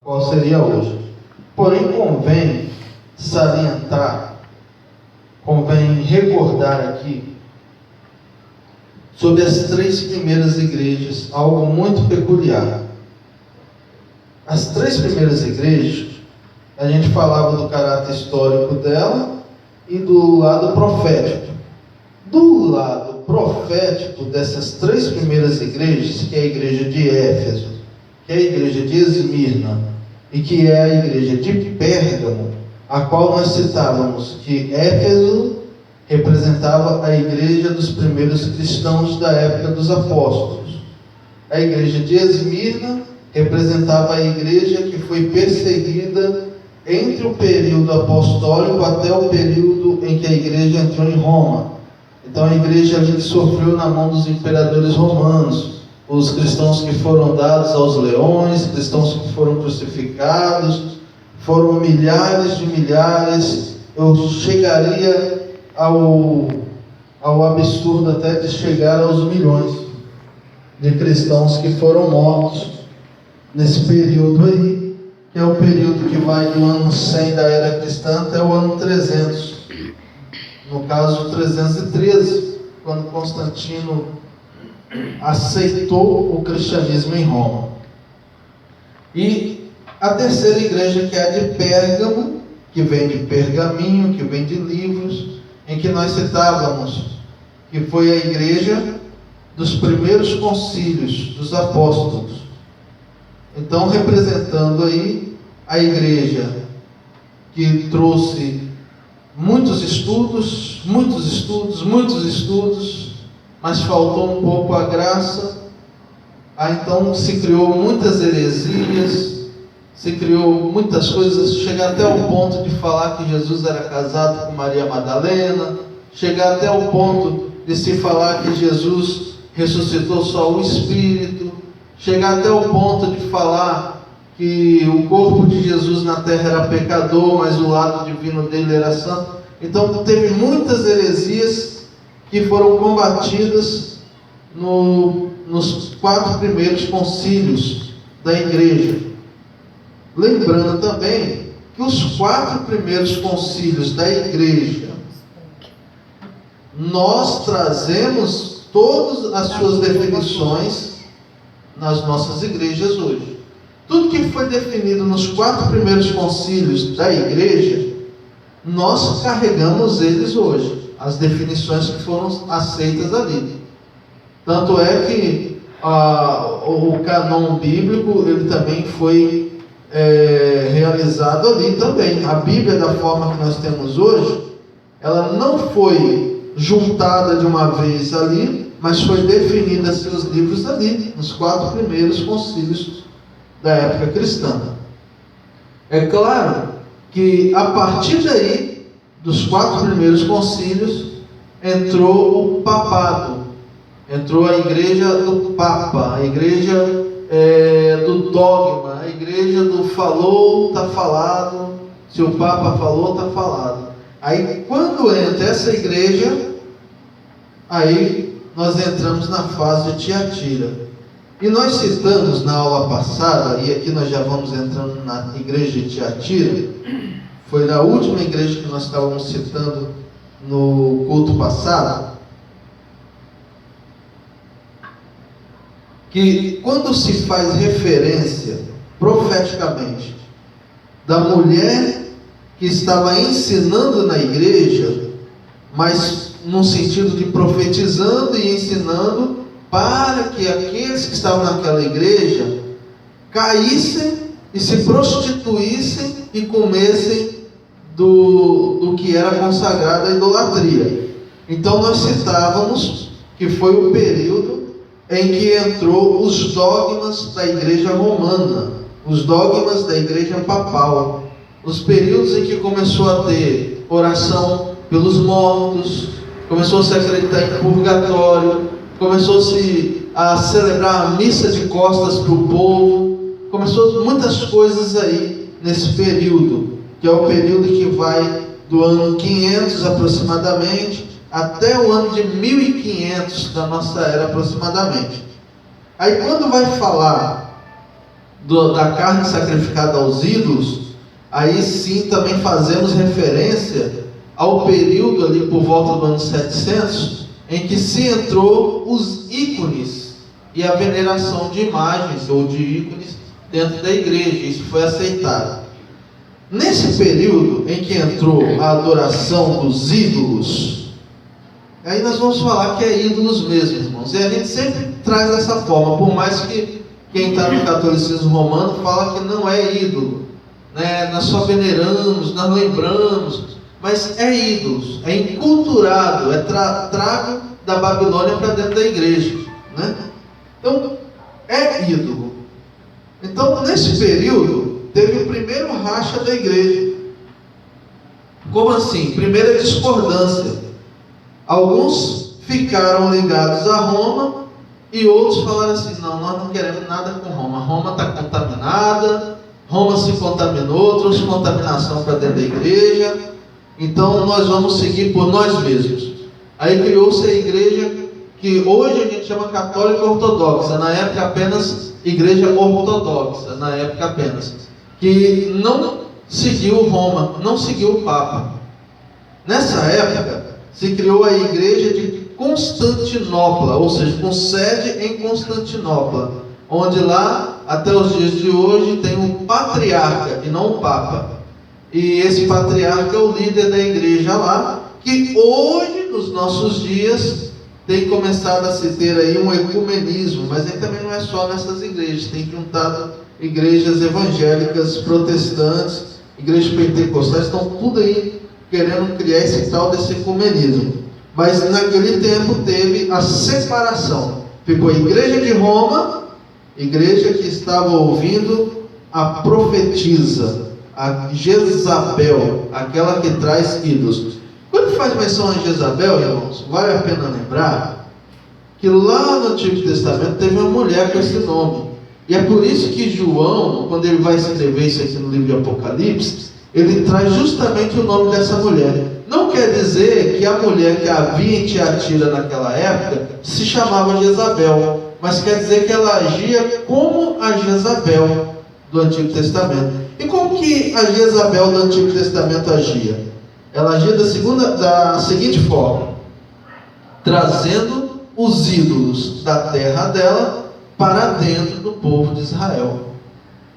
qual seria hoje. Porém, convém salientar, convém recordar aqui sobre as 3 primeiras igrejas, algo muito peculiar. As 3 primeiras igrejas, a gente falava do caráter histórico dela e do lado profético. Do lado profético dessas 3 primeiras igrejas, que é a igreja de Éfeso, que é a igreja de Esmirna e que é a igreja de Pérgamo, a qual nós citávamos que Éfeso representava a igreja dos primeiros cristãos da época dos apóstolos. A igreja de Esmirna representava a igreja que foi perseguida entre o período apostólico até o período em que a igreja entrou em Roma. Então a igreja ali sofreu na mão dos imperadores romanos, os cristãos que foram dados aos leões, cristãos que foram crucificados, foram milhares de milhares. Eu chegaria ao absurdo até de chegar aos milhões de cristãos que foram mortos nesse período aí, que é o período que vai do ano 100 da era cristã até o ano 300. No caso 313, quando Constantino aceitou o cristianismo em Roma. E a terceira igreja, que é a de Pérgamo, que vem de pergaminho, que vem de livros, em que nós citávamos que foi a igreja dos primeiros concílios dos apóstolos. Então, representando aí a igreja que trouxe muitos estudos, mas faltou um pouco a graça. Então se criou muitas heresias, se criou muitas coisas, chegar até o ponto de falar que Jesus era casado com Maria Madalena, chegar até o ponto de se falar que Jesus ressuscitou só o Espírito, chegar até o ponto de falar que o corpo de Jesus na terra era pecador, mas o lado divino dele era santo. Então teve muitas heresias que foram combatidas nos 4 primeiros concílios da igreja. Lembrando também que os 4 primeiros concílios da igreja, nós trazemos todas as suas definições nas nossas igrejas hoje. Tudo que foi definido nos 4 primeiros concílios da igreja, nós carregamos eles hoje, as definições que foram aceitas ali. Tanto é que o canon bíblico, ele também foi realizado ali também. A Bíblia, da forma que nós temos hoje, ela não foi juntada de uma vez ali, mas foi definida seus livros ali, nos 4 primeiros concílios da época cristã. É claro que a partir daí, dos 4 primeiros concílios, entrou o papado, entrou a igreja do Papa, a igreja do dogma, a igreja do falou, está falado, se o Papa falou, está falado. Aí quando entra essa igreja, aí nós entramos na fase de Tiatira. E nós citamos na aula passada, e aqui nós já vamos entrando na igreja de Tiatira, foi na última igreja que nós estávamos citando no culto passado, que quando se faz referência profeticamente da mulher que estava ensinando na igreja, mas num sentido de profetizando e ensinando para que aqueles que estavam naquela igreja caíssem e se prostituíssem e comessem do que era consagrado à idolatria. Então nós citávamos que foi o período em que entrou os dogmas da igreja romana, os dogmas da igreja papal, os períodos em que começou a ter oração pelos mortos, começou a se acreditar em purgatório, começou-se a celebrar a missa de costas para o povo, começou muitas coisas aí nesse período, que é o período que vai do ano 500 aproximadamente até o ano de 1500 da nossa era aproximadamente. Aí quando vai falar da carne sacrificada aos ídolos, aí sim também fazemos referência ao período ali por volta do ano 700, em que se entrou os ícones e a veneração de imagens ou de ícones dentro da igreja. Isso foi aceitado. Nesse período em que entrou a adoração dos ídolos, aí nós vamos falar que é ídolos mesmo, irmãos. E a gente sempre traz dessa forma, por mais que quem está no catolicismo romano fala que não é ídolo, né? Nós só veneramos, nós lembramos, mas é ídolos, é enculturado, é trago da Babilônia para dentro da igreja, né? Então, é ídolo. Então, nesse período, teve o primeiro racha da igreja. Como assim? Primeira discordância. Alguns ficaram ligados a Roma e outros falaram assim: não, nós não queremos nada com Roma. Roma está contaminada, Roma se contaminou, trouxe contaminação para dentro da igreja, então nós vamos seguir por nós mesmos. Aí criou-se a igreja que hoje a gente chama católica ortodoxa, na época apenas igreja ortodoxa, na época apenas, que não seguiu Roma, não seguiu o Papa. Nessa época se criou a igreja de Constantinopla, ou seja, com sede em Constantinopla, onde lá, até os dias de hoje, tem um patriarca e não um papa. E esse patriarca é o líder da igreja lá, que hoje, nos nossos dias, tem começado a se ter aí um ecumenismo, mas aí também não é só nessas igrejas, tem juntado igrejas evangélicas, protestantes, igrejas pentecostais, estão tudo aí querendo criar esse tal desse ecumenismo. Mas naquele tempo teve a separação. Ficou a igreja de Roma, igreja que estava ouvindo a profetisa, a Jezabel, aquela que traz ídolos. Quando faz menção a Jezabel, irmãos, vale a pena lembrar que lá no Antigo Testamento teve uma mulher com esse nome. E é por isso que João, quando ele vai escrever isso aqui no livro de Apocalipse, ele traz justamente o nome dessa mulher. Não quer dizer que a mulher que havia em Tiatira naquela época se chamava Jezabel, mas quer dizer que ela agia como a Jezabel do Antigo Testamento. E como que a Jezabel do Antigo Testamento agia? Ela agia da seguinte forma: trazendo os ídolos da terra dela para dentro do povo de Israel.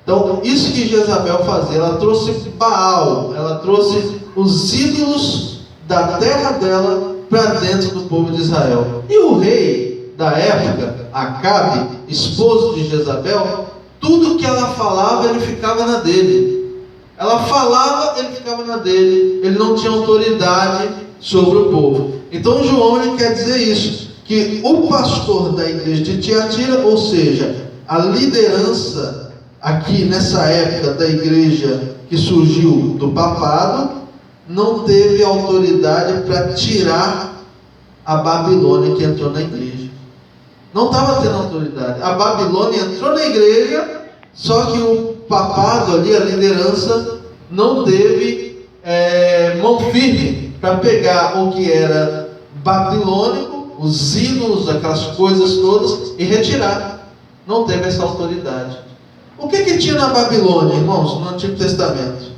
Então, isso que Jezabel fazia, ela trouxe Baal, ela trouxe os ídolos da terra dela para dentro do povo de Israel. E o rei da época, Acabe, esposo de Jezabel, tudo que ela falava, ele ficava na dele. Ela falava, ele ficava na dele. Ele não tinha autoridade sobre o povo. Então João ele quer dizer isso, que o pastor da igreja de Tiatira, ou seja, a liderança aqui nessa época da igreja que surgiu do papado, não teve autoridade para tirar a Babilônia que entrou na igreja. Não estava tendo autoridade. A Babilônia entrou na igreja, só que o papado ali, a liderança, não teve mão firme para pegar o que era babilônico, os ídolos, aquelas coisas todas, e retirar. Não teve essa autoridade. O que tinha na Babilônia, irmãos, no Antigo Testamento?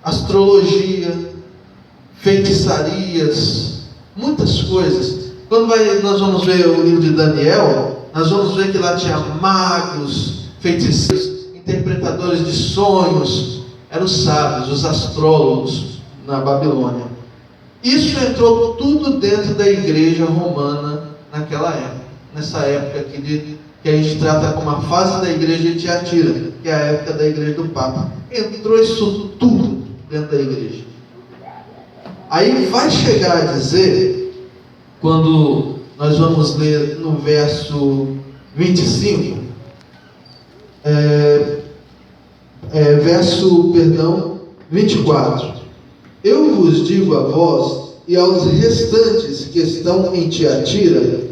Astrologia, feitiçarias, muitas coisas. Quando nós vamos ver o livro de Daniel, nós vamos ver que lá tinha magos, feiticeiros, interpretadores de sonhos, eram os sábios, os astrólogos na Babilônia. Isso entrou tudo dentro da igreja romana naquela época, nessa época que a gente trata como a fase da igreja de Tiatira, que é a época da igreja do Papa. Entrou isso tudo dentro da igreja. Aí vai chegar a dizer, quando nós vamos ler no verso 25, verso 24: eu vos digo a vós e aos restantes que estão em Tiatira,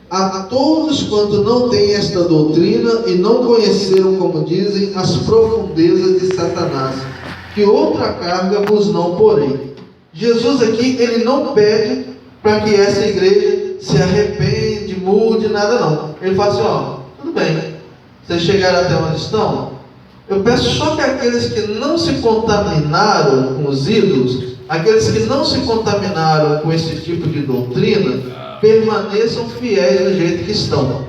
a todos quanto não têm esta doutrina e não conheceram, como dizem, as profundezas de Satanás, que outra carga vos não porei. Jesus aqui, ele não pede para que essa igreja se arrepende, mude, nada não. Ele fala assim: ó, tudo bem, vocês chegaram até onde estão, Eu peço só que aqueles que não se contaminaram com os ídolos, aqueles que não se contaminaram com esse tipo de doutrina, permaneçam fiéis do jeito que estão.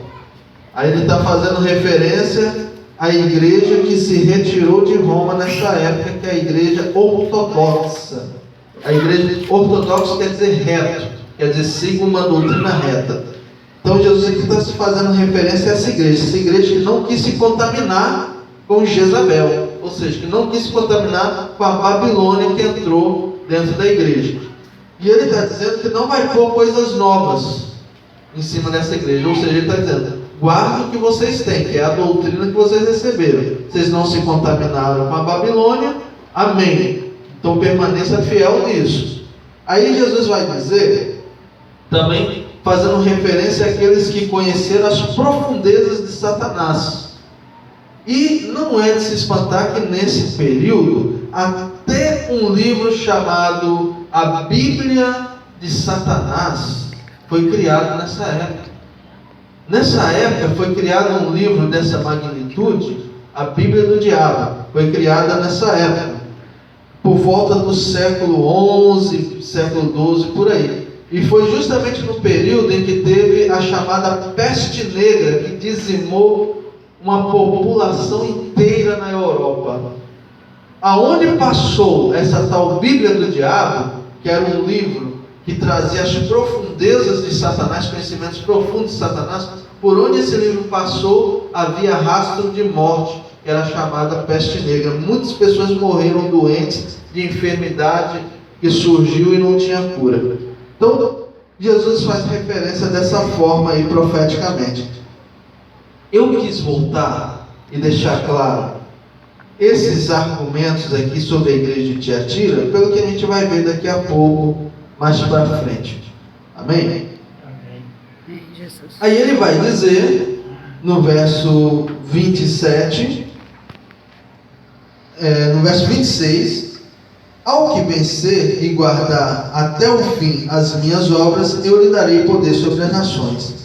Aí ele está fazendo referência à igreja que se retirou de Roma nessa época, que é a igreja ortodoxa. A igreja ortodoxa quer dizer reto, quer dizer siga uma doutrina reta. Então Jesus aqui está se fazendo referência a essa igreja que não quis se contaminar com Jezabel, ou seja, que não quis se contaminar com a Babilônia que entrou dentro da igreja. E ele está dizendo que não vai pôr coisas novas em cima dessa igreja, ou seja, ele está dizendo, guarda o que vocês têm, que é a doutrina que vocês receberam. Vocês não se contaminaram com a Babilônia, amém. Então permaneça fiel nisso. Aí Jesus vai dizer, também fazendo referência àqueles que conheceram as profundezas de Satanás. E não é de se espantar que nesse período, até um livro chamado A Bíblia de Satanás foi criado nessa época. Nessa época foi criado um livro dessa magnitude, a Bíblia do Diabo. Foi criada nessa época, por volta do século XI, século XII, por aí. E foi justamente no período em que teve a chamada peste negra, que dizimou uma população inteira na Europa. Aonde passou essa tal Bíblia do Diabo, que era um livro que trazia as profundezas de Satanás, conhecimentos profundos de Satanás, por onde esse livro passou, havia rastro de morte, que era chamada peste negra. Muitas pessoas morreram doentes de enfermidade que surgiu e não tinha cura. Então, Jesus faz referência dessa forma aí profeticamente. Eu quis voltar e deixar claro esses argumentos aqui sobre a igreja de Tiatira, pelo que a gente vai ver daqui a pouco, mais para frente. Amém? Amém. Aí ele vai dizer, no verso 27, no verso 26, ao que vencer e guardar até o fim as minhas obras, eu lhe darei poder sobre as nações.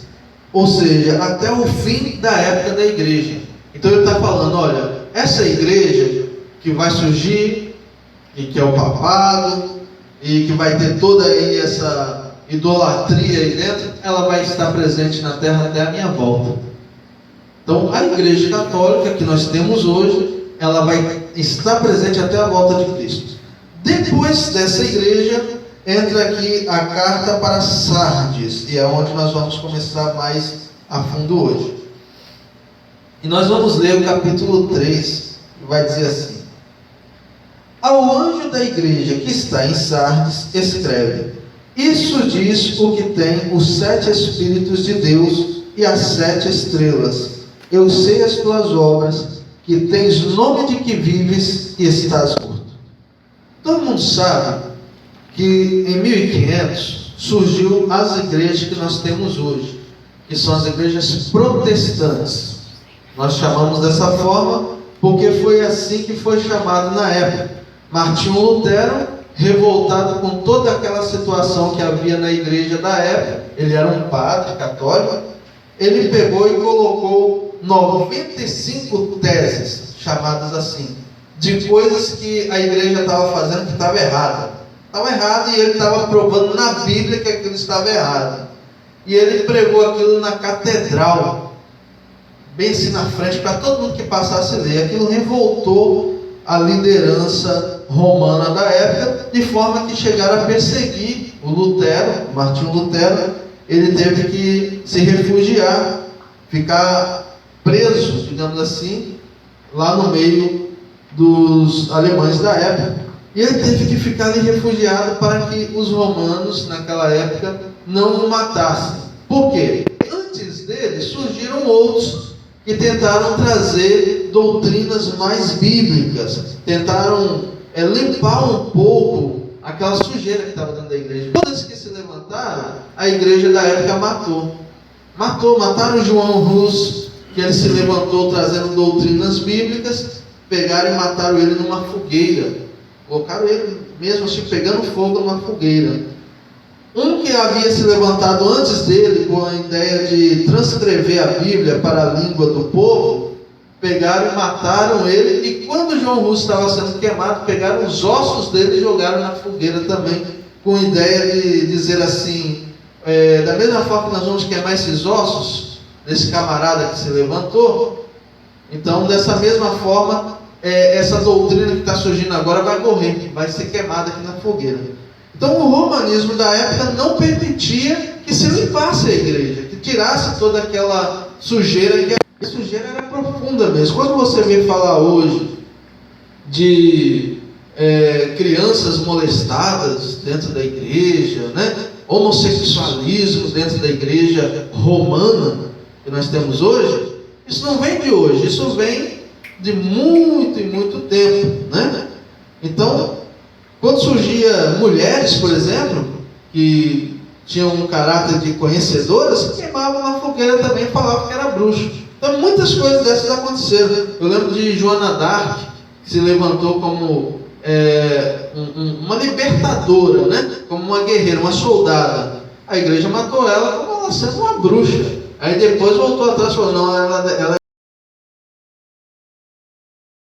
Ou seja, até o fim da época da igreja. Então ele está falando, olha, essa igreja que vai surgir, e que é o papado, e que vai ter toda aí essa idolatria aí dentro, ela vai estar presente na terra até a minha volta. Então a igreja católica que nós temos hoje, ela vai estar presente até a volta de Cristo. Depois dessa igreja, entra aqui a carta para Sardes, e é onde nós vamos começar mais a fundo hoje. E nós vamos ler o capítulo 3, que vai dizer assim: ao anjo da igreja que está em Sardes, escreve: isso diz o que tem os 7 Espíritos de Deus e as 7 estrelas. Eu sei as tuas obras, que tens nome de que vives e estás morto. Todo mundo sabe que em 1500 surgiu as igrejas que nós temos hoje, que são as igrejas protestantes. Nós chamamos dessa forma porque foi assim que foi chamado na época. Martinho Lutero, revoltado com toda aquela situação que havia na igreja da época, ele era um padre católico, ele pegou e colocou 95 teses, chamadas assim, de coisas que a igreja estava fazendo que estava errada. Estava errado, e ele estava provando na Bíblia que aquilo estava errado. E ele pregou aquilo na catedral, bem assim na frente, para todo mundo que passasse a ler. Aquilo revoltou a liderança romana da época, de forma que chegaram a perseguir o Lutero, Martinho Lutero. Ele teve que se refugiar, ficar preso, digamos assim, lá no meio dos alemães da época. E ele teve que ficar ali refugiado para que os romanos, naquela época, não o matassem. Por quê? Antes dele surgiram outros que tentaram trazer doutrinas mais bíblicas, tentaram limpar um pouco aquela sujeira que estava dentro da igreja. Todos que se levantaram, a igreja da época mataram João Rus, que ele se levantou trazendo doutrinas bíblicas, pegaram e mataram ele numa fogueira. Colocaram ele mesmo assim, pegando fogo numa fogueira. Um que havia se levantado antes dele, com a ideia de transcrever a Bíblia para a língua do povo, pegaram e mataram ele, e quando João Russo estava sendo queimado, pegaram os ossos dele e jogaram na fogueira também, com a ideia de dizer assim, da mesma forma que nós vamos queimar esses ossos desse camarada que se levantou, então dessa mesma forma, essa doutrina que está surgindo agora vai morrer, vai ser queimada aqui na fogueira. Então o romanismo da época não permitia que se limpasse a igreja, que tirasse toda aquela sujeira, que a sujeira era profunda mesmo. Quando você vê falar hoje de crianças molestadas dentro da igreja, né? Homossexualismo dentro da igreja romana que nós temos hoje, isso não vem de hoje, isso vem de muito e muito tempo, né? Então, quando surgia mulheres, por exemplo, que tinham um caráter de conhecedoras, se queimavam na fogueira também e falavam que era bruxo. Então muitas coisas dessas aconteceram. Eu lembro de Joana d'Arc, que se levantou como uma libertadora, né? Como uma guerreira, uma soldada. A igreja matou ela como ela sendo uma bruxa. Aí depois voltou atrás e falou, não, ela